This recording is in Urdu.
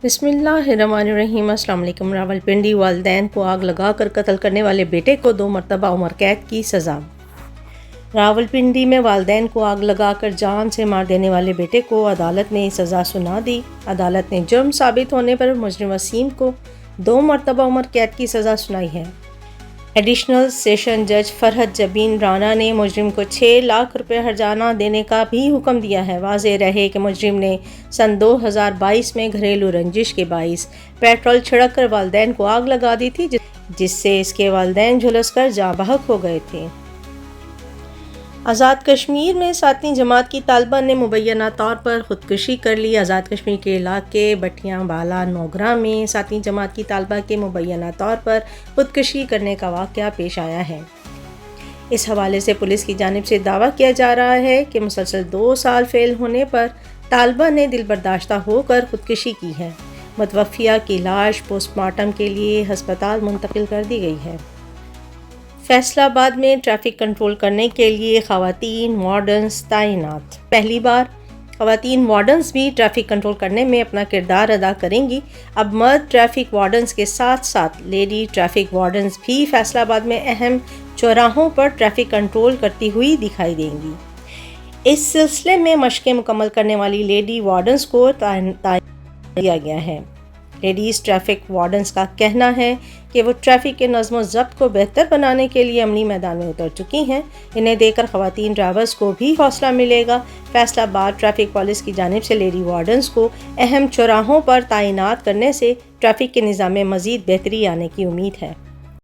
بسم اللہ الرحمن الرحیم۔ السلام علیکم۔ راولپنڈی، والدین کو آگ لگا کر قتل کرنے والے بیٹے کو 2 مرتبہ عمر قید کی سزا۔ راولپنڈی میں والدین کو آگ لگا کر جان سے مار دینے والے بیٹے کو عدالت نے سزا سنا دی۔ عدالت نے جرم ثابت ہونے پر مجرم وسیم کو 2 مرتبہ عمر قید کی سزا سنائی ہے۔ ایڈیشنل سیشن جج فرحت جبین رانا نے مجرم کو 6 لاکھ روپے ہرجانہ دینے کا بھی حکم دیا ہے۔ واضح رہے کہ مجرم نے سن 2022 میں گھریلو رنجش کے باعث پیٹرول چھڑک کر والدین کو آگ لگا دی تھی، جس سے اس کے والدین جھلس کر جاں بحق ہو گئے تھے۔ آزاد کشمیر میں 7ویں جماعت کی طالبہ نے مبینہ طور پر خودکشی کر لی۔ آزاد کشمیر کے علاقے بٹیاں بالا نوگراں میں 7ویں جماعت کی طالبہ کے مبینہ طور پر خودکشی کرنے کا واقعہ پیش آیا ہے۔ اس حوالے سے پولیس کی جانب سے دعویٰ کیا جا رہا ہے کہ مسلسل 2 سال فیل ہونے پر طالبہ نے دل برداشتہ ہو کر خودکشی کی ہے۔ متوفیہ کی لاش پوسٹ مارٹم کے لیے ہسپتال منتقل کر دی گئی ہے۔ فیصل آباد میں ٹریفک کنٹرول کرنے کے لیے خواتین وارڈنز تعینات۔ پہلی بار خواتین وارڈنز بھی ٹریفک کنٹرول کرنے میں اپنا کردار ادا کریں گی۔ اب مرد ٹریفک وارڈنز کے ساتھ ساتھ لیڈی ٹریفک وارڈنز بھی فیصل آباد میں اہم چوراہوں پر ٹریفک کنٹرول کرتی ہوئی دکھائی دیں گی۔ اس سلسلے میں مشقیں مکمل کرنے والی لیڈی وارڈنز کو تعین کیا گیا ہے۔ لیڈیز ٹریفک وارڈنز کا کہنا ہے کہ وہ ٹریفک کے نظم و ضبط کو بہتر بنانے کے لیے عملی میدان میں اتر چکی ہیں۔ انہیں دیکھ کر خواتین ڈرائیورز کو بھی حوصلہ ملے گا۔ فیصل آباد ٹریفک پولیس کی جانب سے لیڈی وارڈنز کو اہم چوراہوں پر تعینات کرنے سے ٹریفک کے نظام میں مزید بہتری آنے کی امید ہے۔